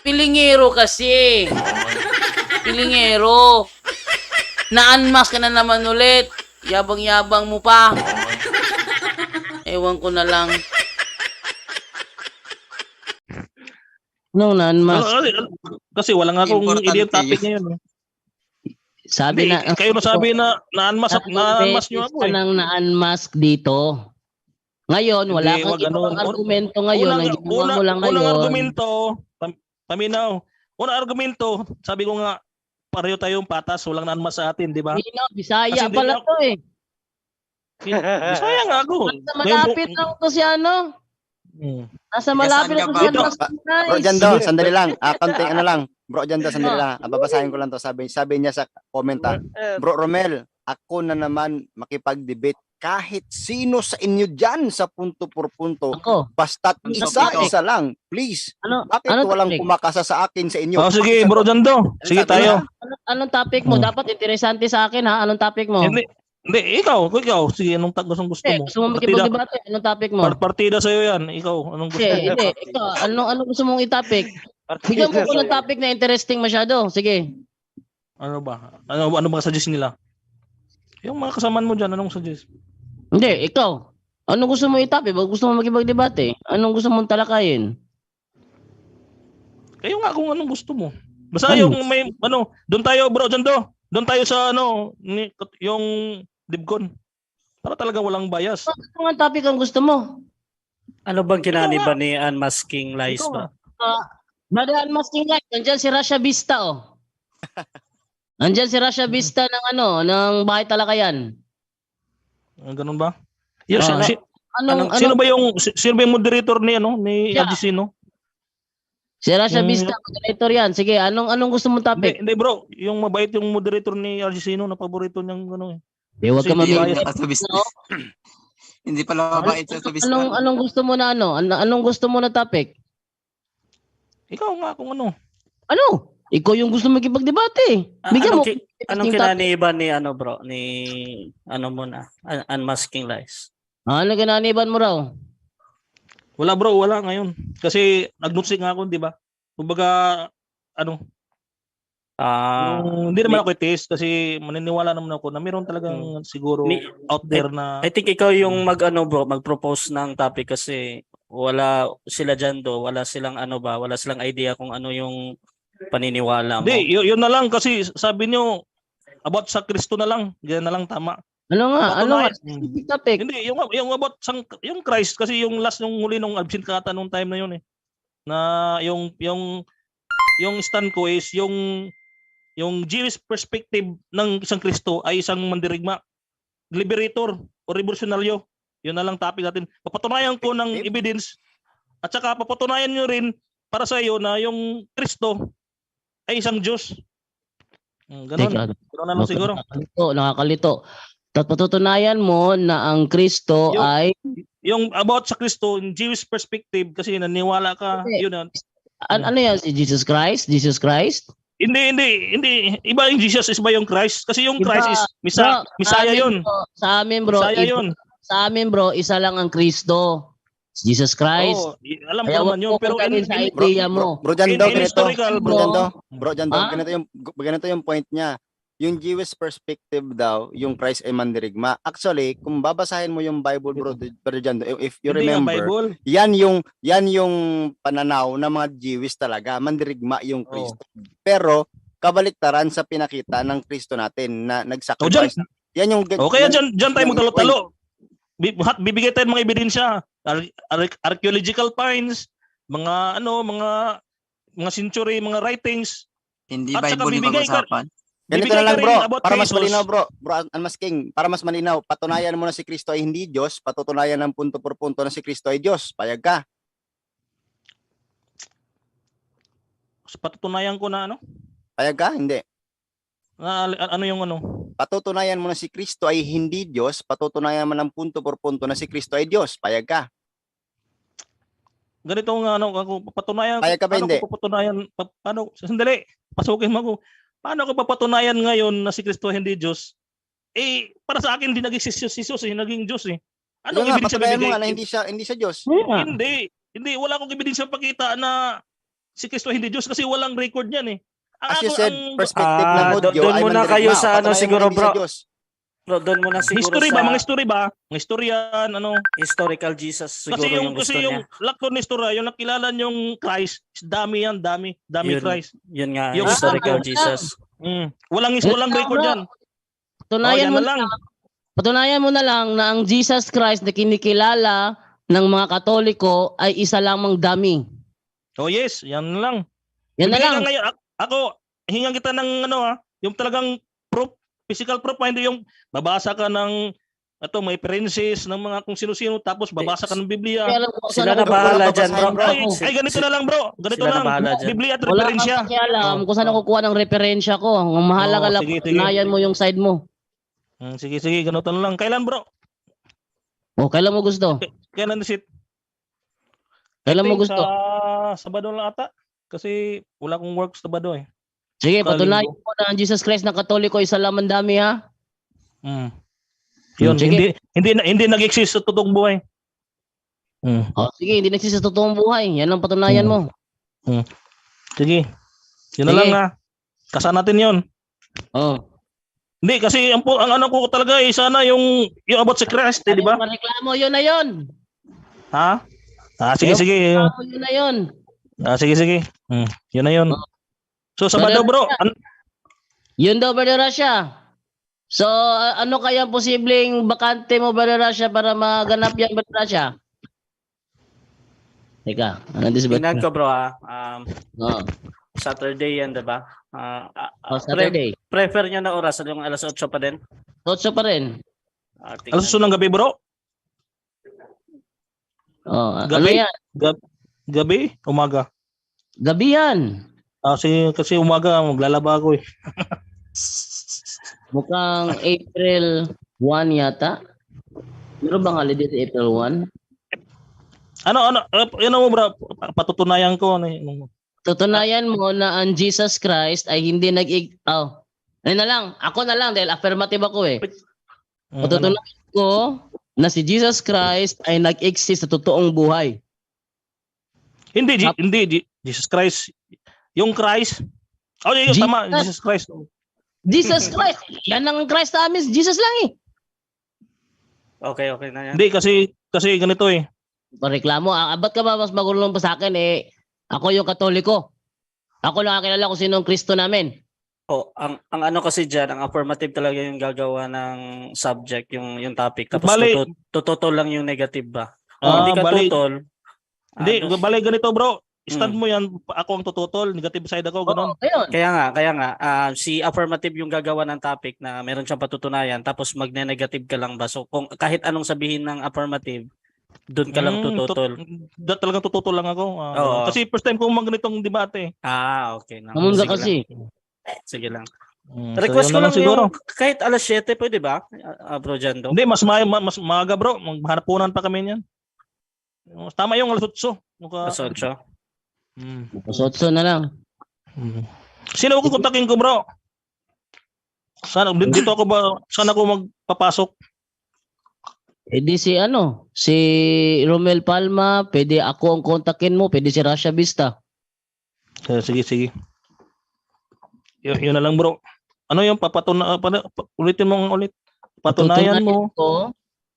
Pilingero kasi. Pilingero. Na-unmask ka na naman ulit. Yabang-yabang mo pa. Ewan ko na lang.
Nung na-unmask.
Kasi wala nga akong
Importante
idea topic ngayon.
Sabi
Hindi,
na,
kayo na sabi na na-unmask nyo ako eh.
nang na-unmask dito. Ngayon, wala
Hindi,
kang
wag
ibang
ano.
argumento ngayon. Ang ginawa mo lang
Unang
ngayon.
argumento, paminaw. Unang argumento, sabi ko nga, pareho tayong patas, walang na-unmask sa atin, di ba?
Hindi na, Bisaya
Kasi
pala
hindi
to eh.
Bisaya nga ako.
Nasa malapit lang to si ano. Nasa malapit lang to si
Dito,
Bro Jando, sandali lang. Konting ano lang. Bro Jando, sandali lang. Babasahin ko lang to. Sabi niya sa comment. Bro Romel, ako na naman makipag-debate kahit sino sa inyo dyan sa punto por punto.
Ako.
Basta't
Ano
isa-isa lang. Please.
Ano,
Bakit
ano
walang
topic?
kumakasa sa akin sa inyo?
Oh, sige, Bro Jando. Sige tayo.
Anong topic mo? Dapat interesante sa akin ha. Anong topic mo?
Hindi, ikaw. Sige, anong gusto mo?
Gusto mo makipag-debate? Anong topic mo?
Partida sa'yo yan. Ikaw, anong gusto mo?
Hindi. Ikaw, anong gusto mong i-topic? Bigyan mo ko ng topic na interesting masyado. Sige.
Ano ba? Ano ba suggest nila? Yung mga kasamaan mo dyan, anong suggest?
Hindi, ikaw. Anong gusto mo i-topic? Gusto mo makipag-debate? Anong gusto mong talakayin?
Kayo nga kung anong gusto mo. Basta yung may, doon tayo, Bro Jando. Doon tayo sa, yung Dibcon. Para talaga walang bias.
Anong topic ang gusto mo?
Ano bang kinaniba ni Unmasking Lies ba?
Brother Unmasking Lies, nandyan si Rasha Vista, oh. Nandyan si Rasha Vista ng Bahay Talakayan.
Ganun ba? Yes,
Sino
ba yung moderator ni RGC, no?
Si Rasha Vista, moderator yan. Sige, anong gusto mong topic?
Hindi bro, yung mabait yung moderator ni RGC, na paborito niyang eh.
Huwag ka mamili.
Hindi pala mabait sa Vista.
Anong gusto mo na Anong gusto mo na topic?
Ikaw nga kung ano.
Ano? Ikaw yung gusto makipag-debate. Bigyan mo.
Anong kinaniba ni bro? Ni Unmasking Lies?
Ano kinaniban mo raw?
Wala bro, wala ngayon. Kasi nag-notes nga ako, di ba? Kumbaga, hindi naman ako i-test kasi maniniwala naman ako na mayroon talagang siguro out there na...
I think ikaw yung mag-propose ng topic kasi wala sila dyan wala silang wala silang idea kung ano yung paniniwala mo.
Hindi, yun na lang kasi sabi nyo about sa Kristo na lang. Yan na lang tama.
Ano nga?
Patunayan.
Specific topic.
Hindi, yung about yung Christ kasi yung last yung huli nung absent ka ata nung time na yun eh. Na yung stand ko is yung Jewish perspective ng isang Kristo ay isang mandirigma, liberator o revolusyonaryo. Yun na lang topic natin. Papatunayan ko ng evidence at saka papatunayan nyo rin para sa iyo na yung Kristo ay isang Diyos. Ganun.
Teka.
Ganun na lang siguro.
Nakakalito. Tapos patutunayan mo na ang Kristo
Yung-
ay
Yung about sa Kristo, yung Jewish perspective kasi naniwala ka,
Okay.
yun yan.
ano yan si Jesus Christ? Jesus Christ?
Hindi. Iba yung Jesus, iba yung Christ. Kasi yung
Iba.
Christ is
Bro,
Misaya yun.
Sa amin bro,
Misaya yun.
sa amin bro, isa lang ang Kristo. Jesus Christ.
Oo, alam ko
Kaya
naman
wag
yun.
mo
Pero
kagaling sa idea mo.
Bro Jando,
in
ganito.
historical,
Bro Jando, Bro Jando,
Ha?
ganito yung point niya. Yung Jewish perspective daw, yung Christ ay mandirigma. Actually, kung babasahin mo yung Bible, Bro Jando, if you
hindi nga
remember,
Bible.
yan yung pananaw ng mga Jewish talaga, mandirigma yung Kristo. Pero kabaliktaran sa pinakita ng Kristo natin na nag-sacrifice. Yan yung
O kaya dyan tayo magtalo-talo. Bibigay tayo ng mga ebidensya. Archaeological finds, mga century, mga writings.
Hindi
At saka
Bible yung
bibigay ka-
pag-usapan.
Ganito
Bibigay
na lang
ka rin
bro,
about
para mas
Jesus.
malinaw bro, Unmasking, para mas malinaw, patunayan mo na si Kristo ay hindi Diyos, patutunayan ng punto por punto na si Kristo ay Diyos. Payag ka.
Patutunayan ko na ano?
Payag ka? Hindi.
Ano yung ano?
Patutunayan mo na si Kristo ay hindi Diyos, patutunayan mo ng punto por punto na si Kristo ay Diyos. Payag ka.
Ganito nga ano, ako patunayan.
Payag ka ba
Paano
hindi?
ko papatunayan? Paano? Sandali. Pasukin mo ako. Paano ko papatunayan ngayon na si Kristo hindi Diyos? Para sa akin hindi nag-exist si Jesus, naging Diyos eh. Anong
Nga,
ebidensya
patunayan mo
bibigay?
nga na hindi siya Diyos.
Hindi, wala akong ebidensya pakita na si Kristo hindi Diyos kasi walang record niyan eh.
As you said, perspective ng Hudyo
doon
ay
muna
mandirigma.
kayo sa ano
Patunayan mo
siguro
na hindi siya
bro.
Diyos.
Bro, doon muna siguro
History
sa
ba? Mga history ba? Mga historian, ano?
historical Jesus siguro
Kasi
yung gusto
yung
niya.
lakton ni istorya, yung nakilala yung Christ, is dami yan, dami
Yun.
Christ.
Yun nga,
Yung
historical
ano,
Jesus.
Walang record yan.
Patunayan
yan
mo
na lang.
Patunayan mo na lang na ang Jesus Christ na kinikilala ng mga Katoliko ay isa lamang dami.
Oh yes, yan na lang.
Yan na
Bibigyan
lang.
ka ngayon, ako, hingan kita ng yung talagang proof, physical proof, hindi yung babasa ka ng may references ng mga kung sino-sino tapos babasa ka ng Biblia.
Kaya alam ko kung
Sila
saan
na
ako
bahala
kukuha.
dyan, bro.
Ay, ganito na lang bro. Ganito
Sila na
lang.
bahala dyan.
Biblia at
Wala
referensya.
kang pakialam kung saan ako kukuha ng referensya ko. Ang mahalaga lang,
sige.
patunayan mo yung side mo.
Sige, ganito na lang. Kailan bro?
O, kailan mo gusto?
Kailan sit?
Kailan mo gusto?
Sa Sabado lang ata. Kasi wala akong work sa Sabado eh.
Sige,
Kalinggo.
patunayan mo na ang Jesus Christ na Katoliko isa lamang dami ha.
Yun,
Sige.
hindi nag-exist sa totoong buhay.
O, sige, hindi nagsisa sa totoong buhay. Yan ang patunayan mo.
Sige. Yun na
Sige.
lang na. Kasama natin yun.
Oh.
Hindi, kasi ang ano ko talaga sana yung about sa Christ, di ba?
Ano yung reklamo, yun na yun.
Ha? Sige.
Reklamo, yun na yun.
Sige. Yun na yun. So, Sabado bro.
Yun daw, Brother Rasha. So, ano kaya ang posibleng bakante mo, Brother Rasha, para maganap yan, Brother Rasha? Teka, ano this
Tingnan ko bro
Saturday
yan, diba?
Saturday.
Prefer nyo na oras, yung alas 8 pa din?
8 pa rin.
Alas 8 ng gabi bro?
Gabi? Ano yan?
Gabi? Umaga?
Gabi yan.
Kasi umaga maglalaba ako eh.
Mukhang April 1 yata. Meron bang holiday sa April 1?
Ano mo bro? Patutunayan ko.
Tutunayan mo na ang Jesus Christ ay hindi Ano na lang, ako na lang dahil affirmative ako eh. Patutunayan ko na si Jesus Christ ay nag-exist sa totoong buhay.
Hindi, Jesus Christ. Yung Christ. Tama, Jesus Christ.
Jesus Christ. Yan ang Christ namin, Jesus lang eh.
Okay na yan.
Hindi, kasi ganito eh.
Pareklamo, ba't ka ba mas magulong pa sa akin eh? Ako yung Katoliko. Ako lang kilala kung sino ang Kristo namin.
Oh, ang ano kasi diyan, ang affirmative talaga yung gagawa ng subject, yung topic. Tapos
Bali-
tututol lang yung negative ba?
Ah,
Kung hindi ka
bali-
tutol,
Hindi, balik ganito bro. Stand
Mm.
mo yan, ako ang tututol, negative side ako, ganun.
Oo, ayun.
kaya nga, si affirmative yung gagawa ng topic na meron siyang patutunayan, tapos magne-negative ka lang ba? So kung kahit anong sabihin ng affirmative, doon ka lang tututol.
Talagang tututol lang ako.
Oo.
Kasi first time kong ganitong debate.
Okay.
Namun ka
Sige
kasi.
lang. Sige lang.
So,
Request
yun
ko
na
lang
siguro.
yung kahit alas 7, pwede ba? Bro Jando.
Hindi, mas maaga bro. Maghanapunan pa kami niyan. Tama yung alas 8.
Alas 8.
Sotso na lang.
Sino ko kontakin ko bro? Dito ako ba? Saan ako magpapasok?
Pwede si Romel Palma, pwede ako ang kontakin mo, pwede si Rasha Vista.
Sige. Yun na lang bro. Ano yung ulitin mo ulit. Patunayan mo
ko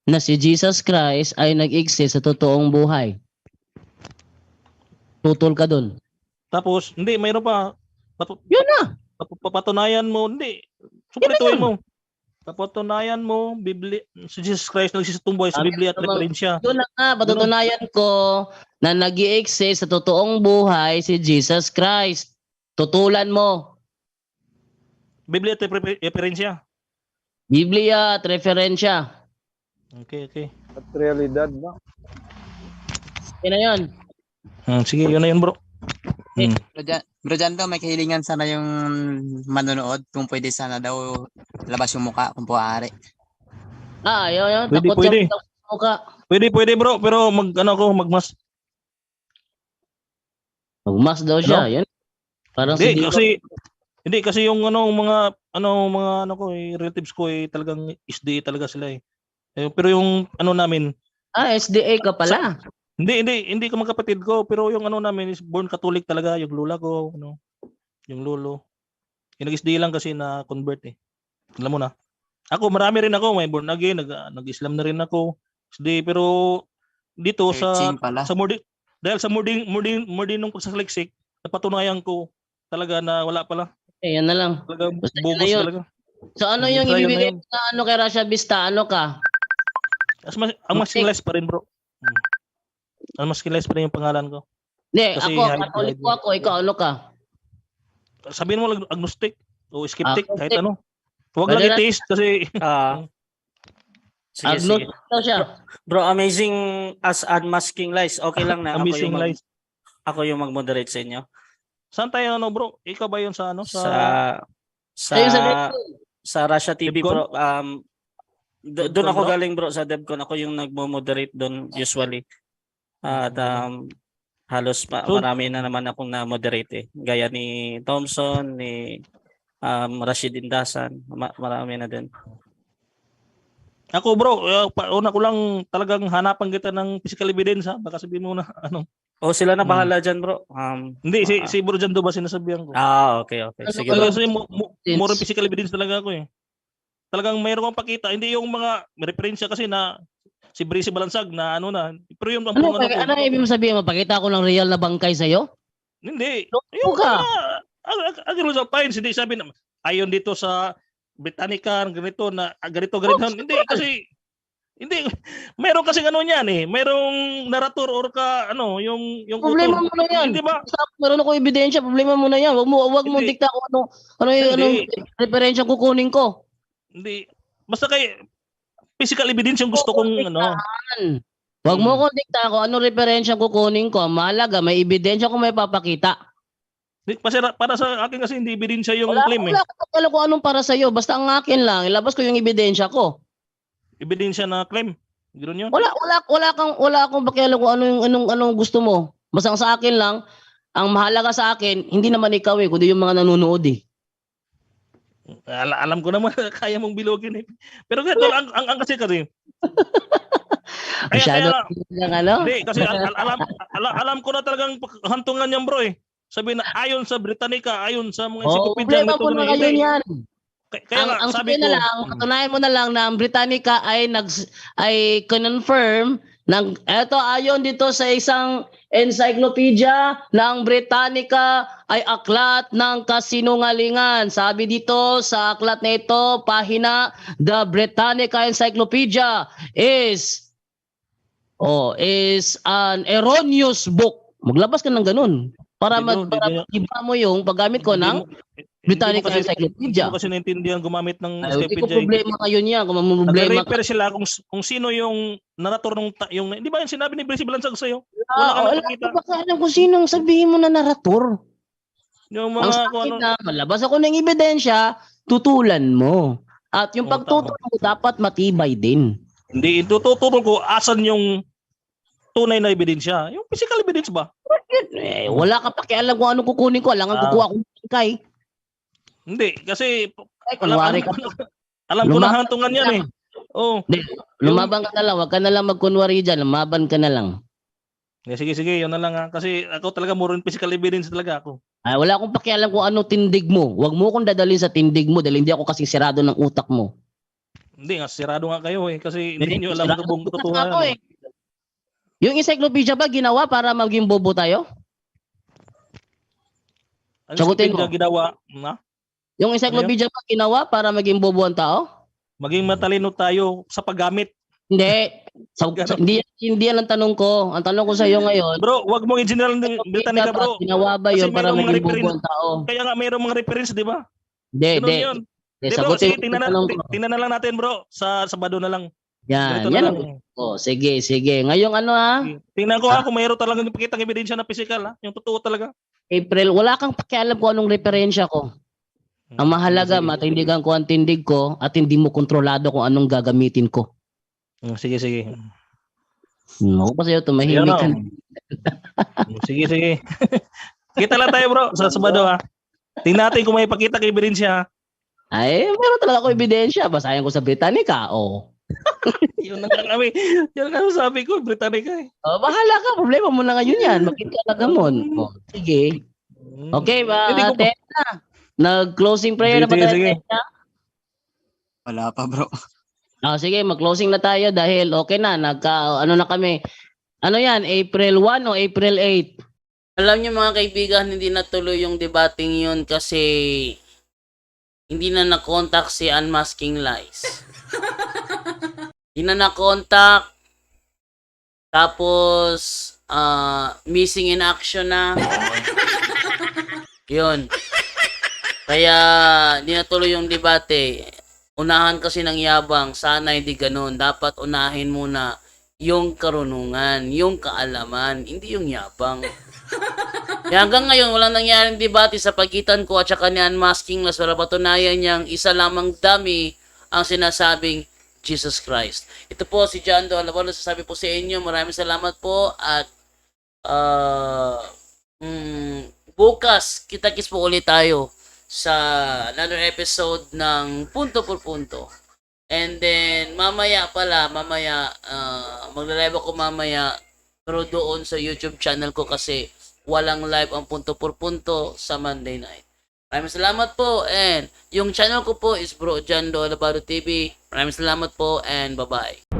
na si Jesus Christ ay nag-exist sa totoong buhay. Tutol ka dun.
Tapos, hindi, mayroon pa.
Yun na.
Papatunayan mo, hindi. Suprituin mo. Papatunayan mo, si Jesus Christ nagsisitong buhay sa Biblia at referensya.
Doon na nga, patutunayan ko na nag-i-exist sa totoong buhay si Jesus Christ. Tutulan mo.
Biblia at referensya.
Biblia at referensya.
Okay.
At realidad, no?
Yan na yun.
Sige, yun na yun bro.
Bro Jando, may kahilingan sana yung manonood kung pwede sana daw labas yung mukha kung puwari.
Yun.
Pwede,
Takot
pwede.
siya sa mukha.
Pwede bro, pero magmas.
Magmas daw siya. Yan. Parang
Hindi kasi yung mga relatives ko talagang SDA talaga sila eh. Pero yung namin
SDA ka pala.
Hindi ko magkapatid ko, pero yung namin is born Catholic talaga, yung lula ko, yung lolo. Yung nag-SDA lang kasi na convert eh. Alam mo na. Ako marami rin ako, may born again, nag-Islam na rin ako. SDA, pero dito dahil sa murding pagsasaliksik, napatunayan ko talaga na wala pala.
Yan na lang.
Talaga
Basta
bogus
yun.
talaga.
So ano yung
Basta yun
ibibigay
na yun.
na kay Rasha Vista? Ano ka?
Ang masculinized pa rin bro. Ang masculinized pa rin yung pangalan ko.
Hindi,
Kasi
ako, Katolik ko ako. Ikaw, ano ka?
Sabihin mo lang agnostic o skeptic,
Agnostic.
kahit ano. Huwag lang
Pwede na-
i-taste kasi
Sige.
Agnostic daw siya.
Bro, amazing as unmasking lies. Okay lang na
amazing lies.
ako yung mag-moderate sa inyo.
Saan tayo bro? Ikaw ba yun sa
Ayun sa Dexter.
sa Russia TV
Devcon?
bro. Doon ako
bro?
galing bro sa Devcon. Ako yung nagmo-moderate doon usually. At halos marami na naman akong na-moderate eh. Gaya ni Thompson, ni Rashid Indasan, marami na din.
Ako bro, una ko lang talagang hanapan kita ng physical evidence ha. Baka sabihin mo na
Sila na bahala dyan bro.
Hindi, si Bro Jando ba sinasabihan ko?
Okay. Sige bro.
Kasi more physical evidence talaga ako eh. Talagang mayroon kang pakita, hindi yung mga referensya kasi na si Brisi Balansag na pero yung
Ano ibig mo sabihin? Mapakita ko ng real na bangkay sa'yo?
Hindi.
Loko ka.
Ang rules of pines, hindi sabi na ayon dito sa Britannica ganito na ganito. Hindi kasi meron kasi niyan eh. Merong narrator or yung
Problema
author.
mo na yan.
Hindi ba?
Basta meron ako ebidensya, problema mo na yan. Wag mo
Hindi.
dikta kung anong referensya kukunin ko.
Hindi. Basta physical evidence yung gusto kong
Wag mo kong dikta kung anong referensya kukunin ko. Mahalaga, may ebidensya kung may papakita.
Para sa akin kasi hindi ebidensya yung
Wala
claim eh.
ko kung anong para sa'yo. Basta ang akin lang, ilabas ko yung ebidensya ko.
Ebidensya na claim. Ganoon yun.
Wala akong pakialam kung anong gusto mo. Basta ang sa akin lang, ang mahalaga sa akin, hindi naman ikaw kundi yung mga nanonood eh.
Alam ko naman kaya mong bilogin eh. Pero ganito ang kasi
Masyado
Hindi kasi alam ko na talagang hantungan niyan bro eh. Sabi na ayon sa Britannica, ayon sa mga encyclopedia
problema mo na ngayon yan.
Kaya
ang
sabi ko
patunayan mo na lang na ang Britannica ay confirm Eto ayon dito sa isang encyclopedia ng Britannica ay aklat ng kasinungalingan. Sabi dito sa aklat na ito, pahina, the Britannica Encyclopedia is an erroneous book. Maglabas ka ng ganun para iba mo yung paggamit ko ng Britannica Encyclopedia.
Hindi ko kasi naintindihan gumamit ng
Hindi ko
encyclopedia.
problema kayo niya. Kung may problema
Nag-refer sila kung sino yung narrator yung di ba yung sinabi ni Bryce Balansag sa'yo? Wala ka
wala
nakikita.
ko baka alam kung sinong sabihin mo na narator.
Yung
Ang
mga
sa
kung
akin
ano.
na malabas ako ng ebidensya, tutulan mo. At yung pagtutulong mo dapat matibay din.
Hindi, ituturo ko asan yung tunay na ebidensya. Yung physical evidence ba?
Wala ka pakialam kung ano kukunin ko. Alangan kukuha kong kay.
Hindi, kasi
kunwari ka.
alam ko na hantungan yan eh. Oh.
Lumaban ka na lang. Huwag ka na lang magkunwari dyan. Lumaban ka na lang.
Sige, yun na lang ha. Kasi ako talaga more on physical evidence talaga ako.
Ay, wala akong pakialam kung ano tindig mo. Huwag mo akong dadalhin sa tindig mo dahil hindi ako kasing sirado ng utak mo.
Hindi nga, sirado nga kayo eh. Kasi hindi nyo alam
Sirado
ang buong
ng utak
katotohanan.
ako eh. Yung encyclopedia ba ginawa para maging bobo tayo?
Ang
Sagutin mo.
encyclopedia ginawa, na?
Yung encyclopedia ba ginawa para maging bobo ang tao?
Maging matalino tayo sa paggamit.
Hindi. Hindi yan ang tanong ko. Ang tanong ko sa iyo ngayon,
Bro, wag mo i-general ng Britannica, bro.
ginawa ba
Kasi
yun para
mayroong mga
maging bobo
reference.
ang tao?
Kaya nga mayroong mga reference, di ba?
Hindi,
Ganun
hindi.
yun.
Eh,
Di bro,
sagutin
sige,
mo yung tanong ko.
tingnan na lang natin, bro. Sa Sabado na lang.
Yan,
Ganito na
yan.
lang.
Oh, sige. Ngayong ano ha?
Tingnan ko kung mayroon talagang ipakitang ebidensya na physical, ha? Yung totoo talaga.
April, wala kang pakialam kung anong referensya ko. Ang mahalaga, matindigan ko ang tindig ko at hindi mo kontrolado kung anong gagamitin ko.
Sige.
Ako pa sa'yo, tumahimik ka.
Sige. Kita lang tayo, bro, sa Sabado, ha? Tingnan natin kung may ipakita kay ebidensya, ha?
Ay, meron talaga ako ebidensya. Basahin ko sa Britannica. Oh.
Yun ang sabi ko, Britannica, eh.
Oh, bahala ka. Problema mo na ngayon yan. Magkita ka gamon. Oh, sige. Okay,
Hindi ko
ate na. Nag-closing prayer na ba tayo?
Sige.
Wala pa, bro.
Sige, mag-closing na tayo dahil okay na. Ano na kami. Ano yan? April 1 o April 8?
Alam niyo mga kaibigan, hindi natuloy yung debating yun kasi hindi na na-contact si Unmasking Lies. Hindi na na-contact. Tapos, missing in action na. Yun. Kaya, hindi natuloy yung debate. Unahan kasi ng yabang. Sana hindi ganun. Dapat unahin muna yung karunungan, yung kaalaman, hindi yung yabang. Kaya hanggang ngayon, walang nangyaring debate sa pagitan ko at saka ni Unmasking Lies para patunayan niyang isa lamang dami ang sinasabing Jesus Christ. Ito po si John Do Alabalo, sasabi po sa inyo, maraming salamat po at bukas, kita-kits po ulit tayo sa another episode ng Punto por Punto. And then, mamaya, magla-live ako mamaya pero doon sa YouTube channel ko kasi walang live ang Punto por Punto sa Monday night. Maraming salamat po and yung channel ko po is Bro John Do Alabado TV. Maraming salamat po and bye-bye.